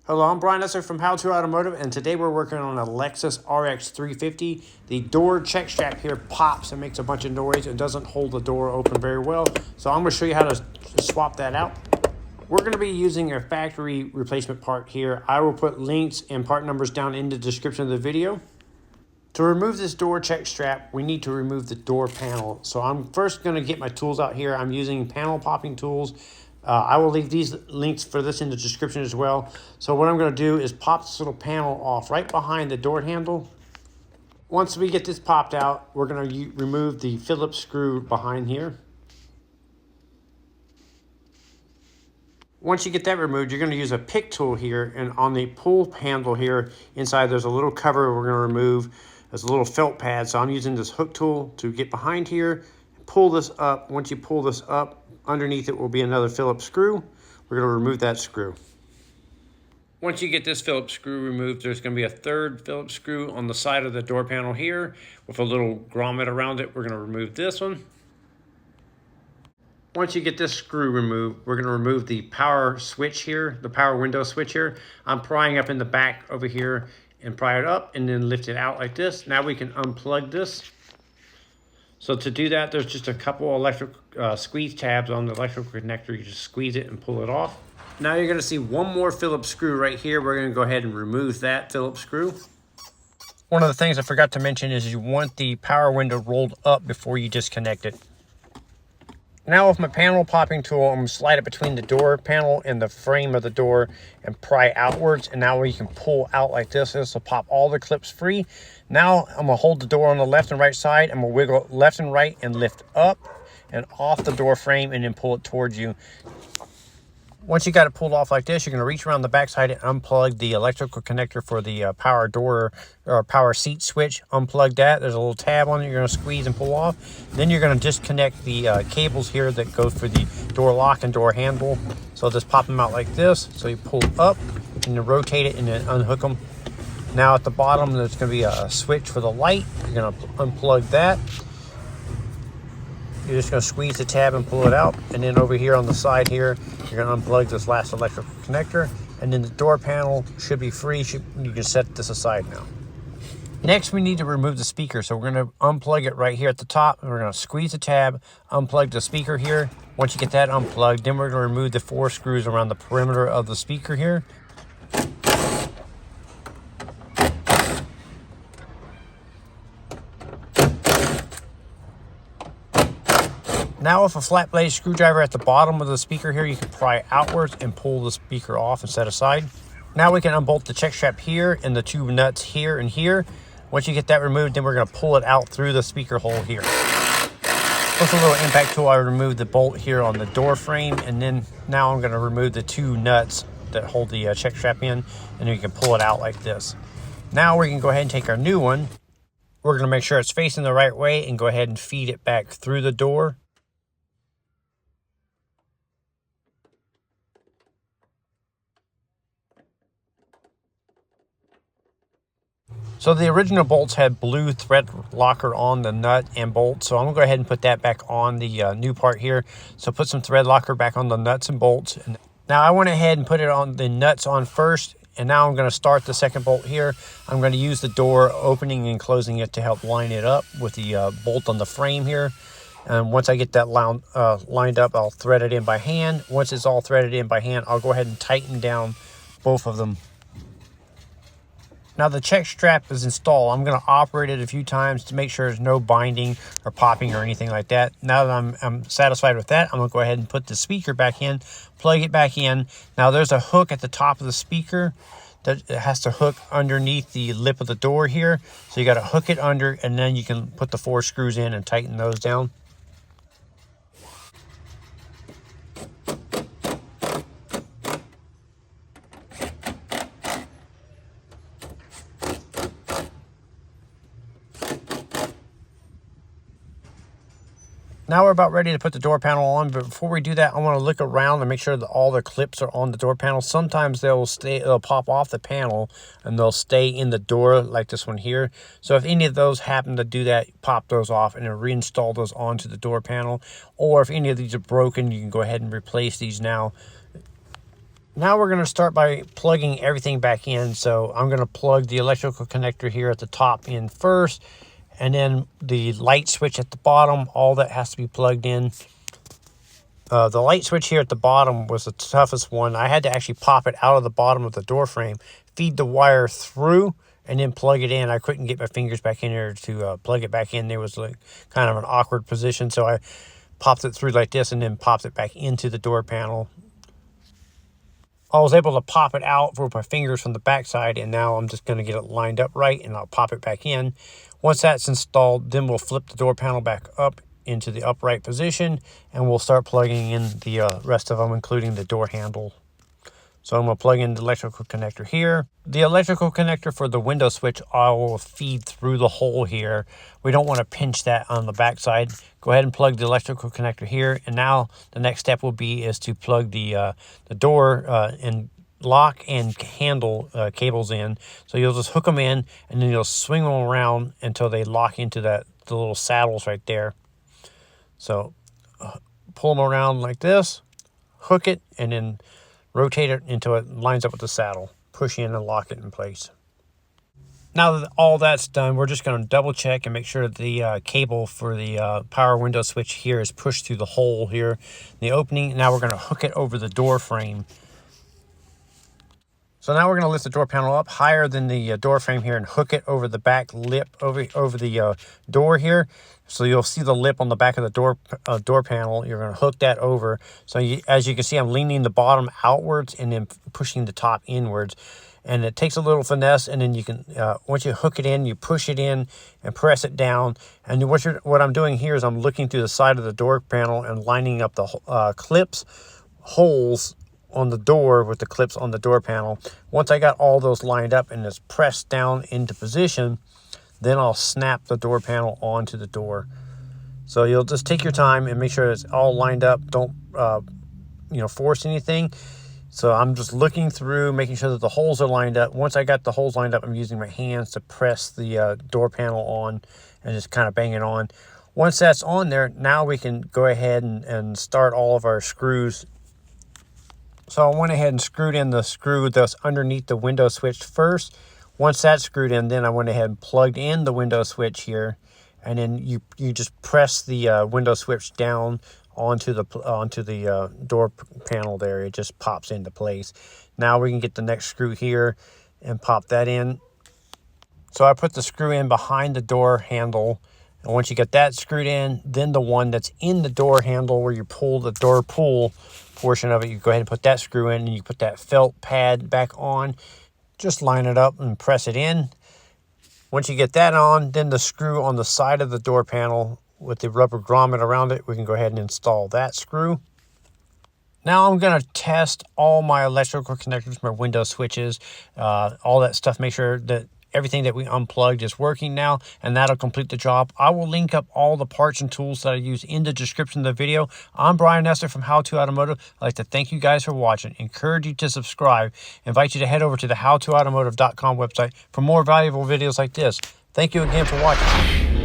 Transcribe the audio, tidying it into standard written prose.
Hello, I'm Brian Eslick from How to Automotive, and today we're working on a Lexus RX350. The door check strap here pops and makes a bunch of noise and doesn't hold the door open very well. So I'm going to show you how to swap that out. We're going to be using a factory replacement part here. I will put links and part numbers down in the description of the video. To remove this door check strap, we need to remove the door panel. So I'm first going to get my tools out here. I'm using panel popping tools. I will leave these links for this in the description as well. So what I'm going to do is pop this little panel off right behind the door handle. Once we get this popped out, we're going to remove the Phillips screw behind here. Once you get that removed, you're going to use a pick tool here, and on the pull handle here inside there's a little cover we're going to remove. There's a little felt pad, so I'm using this hook tool to get behind here, pull this up. Once you pull this up, underneath it will be another Phillips screw. We're going to remove that screw. Once you get this Phillips screw removed, there's going to be a third Phillips screw on the side of the door panel here with a little grommet around it. We're going to remove this one. Once you get this screw removed, we're going to remove the power switch here, the power window switch here. I'm prying up in the back over here and pry it up and then lift it out like this. Now we can unplug this. So to do that, there's just a couple electric squeeze tabs on the electrical connector. You just squeeze it and pull it off. Now you're going to see one more Phillips screw right here. We're going to go ahead and remove that Phillips screw. One of the things I forgot to mention is you want the power window rolled up before you disconnect it. Now with my panel popping tool, I'm going to slide it between the door panel and the frame of the door and pry outwards. And now we can pull out like this. This will pop all the clips free. Now I'm going to hold the door on the left and right side. I'm going to wiggle left and right and lift up and off the door frame and then pull it towards you. Once you got it pulled off like this, you're going to reach around the back side and unplug the electrical connector for the power door or power seat switch. Unplug that. There's a little tab on it you're going to squeeze and pull off. Then you're going to disconnect the cables here that go for the door lock and door handle. So just pop them out like this. So you pull up and you rotate it and then unhook them. Now at the bottom, there's going to be a switch for the light. You're going to unplug that. You're just going to squeeze the tab and pull it out. And then over here on the side here, you're going to unplug this last electrical connector. And then the door panel should be free. You can set this aside now. Next, we need to remove the speaker. So we're going to unplug it right here at the top. And we're going to squeeze the tab, unplug the speaker here. Once you get that unplugged, then we're going to remove the 4 screws around the perimeter of the speaker here. Now with a flat blade screwdriver at the bottom of the speaker here, you can pry outwards and pull the speaker off and set aside. Now we can unbolt the check strap here and the 2 nuts here and here. Once you get that removed, then we're going to pull it out through the speaker hole here. With a little impact tool, I removed the bolt here on the door frame, and then now I'm going to remove the 2 nuts that hold the check strap in, and then you can pull it out like this. Now we can go ahead and take our new one. We're going to make sure it's facing the right way and go ahead and feed it back through the door. So the original bolts had blue thread locker on the nut and bolt. So I'm going to go ahead and put that back on the new part here. So put some thread locker back on the nuts and bolts. And now I went ahead and put it on the nuts on first. And now I'm going to start the second bolt here. I'm going to use the door opening and closing it to help line it up with the bolt on the frame here. And once I get that lined up, I'll thread it in by hand. Once it's all threaded in by hand, I'll go ahead and tighten down both of them. Now the check strap is installed. I'm going to operate it a few times to make sure there's no binding or popping or anything like that. Now that I'm satisfied with that, I'm going to go ahead and put the speaker back in, plug it back in. Now there's a hook at the top of the speaker that has to hook underneath the lip of the door here. So you got to hook it under, and then you can put the 4 screws in and tighten those down. Now we're about ready to put the door panel on, but before we do that, I want to look around and make sure that all the clips are on the door panel. Sometimes they'll pop off the panel and they'll stay in the door like this one here. So if any of those happen to do that, pop those off and then reinstall those onto the door panel. Or if any of these are broken, you can go ahead and replace these now. Now we're going to start by plugging everything back in. So I'm going to plug the electrical connector here at the top in first, and then the light switch at the bottom. All that has to be plugged in. The light switch here at the bottom was the toughest one. I had to actually pop it out of the bottom of the door frame, feed the wire through, and then plug it in. I couldn't get my fingers back in there to plug it back in. There was like kind of an awkward position, so I popped it through like this and then popped it back into the door panel. I was able to pop it out with my fingers from the backside, and now I'm just going to get it lined up right, and I'll pop it back in. Once that's installed, then we'll flip the door panel back up into the upright position, and we'll start plugging in the rest of them, including the door handle. So I'm going to plug in the electrical connector here. The electrical connector for the window switch, I will feed through the hole here. We don't want to pinch that on the back side. Go ahead and plug the electrical connector here. And now the next step will be is to plug the door and lock and handle cables in. So you'll just hook them in, and then you'll swing them around until they lock into the little saddles right there. So pull them around like this, hook it, and then rotate it until it lines up with the saddle. Push in and lock it in place. Now that all that's done, we're just going to double check and make sure that the cable for the power window switch here is pushed through the hole here in the opening. Now we're going to hook it over the door frame. So now we're going to lift the door panel up higher than the door frame here and hook it over the back lip over the door here. So you'll see the lip on the back of the door panel. You're going to hook that over. So as you can see, I'm leaning the bottom outwards and then pushing the top inwards. And it takes a little finesse, and then you can, once you hook it in, you push it in and press it down. And what I'm doing here is I'm looking through the side of the door panel and lining up the holes on the door with the clips on the door panel. Once I got all those lined up and it's pressed down into position, then I'll snap the door panel onto the door. So you'll just take your time and make sure it's all lined up. Don't force anything. So I'm just looking through, making sure that the holes are lined up. Once I got the holes lined up, I'm using my hands to press the door panel on and just kind of bang it on. Once that's on there, now we can go ahead and start all of our screws. So I went ahead and screwed in the screw that's underneath the window switch first. Once that's screwed in, then I went ahead and plugged in the window switch here. And then you just press the window switch down onto the door panel there. It just pops into place. Now we can get the next screw here and pop that in. So I put the screw in behind the door handle. And once you get that screwed in, then the one that's in the door handle where you pull the door pull portion of it, you go ahead and put that screw in, and you put that felt pad back on. Just line it up and press it in. Once you get that on, then the screw on the side of the door panel with the rubber grommet around it, we can go ahead and install that screw. Now I'm going to test all my electrical connectors, my window switches, all that stuff, make sure that everything that we unplugged is working now, and that'll complete the job. I will link up all the parts and tools that I use in the description of the video. I'm Brian Eslick from How To Automotive. I'd like to thank you guys for watching, encourage you to subscribe, invite you to head over to the howtoautomotive.com website for more valuable videos like this. Thank you again for watching.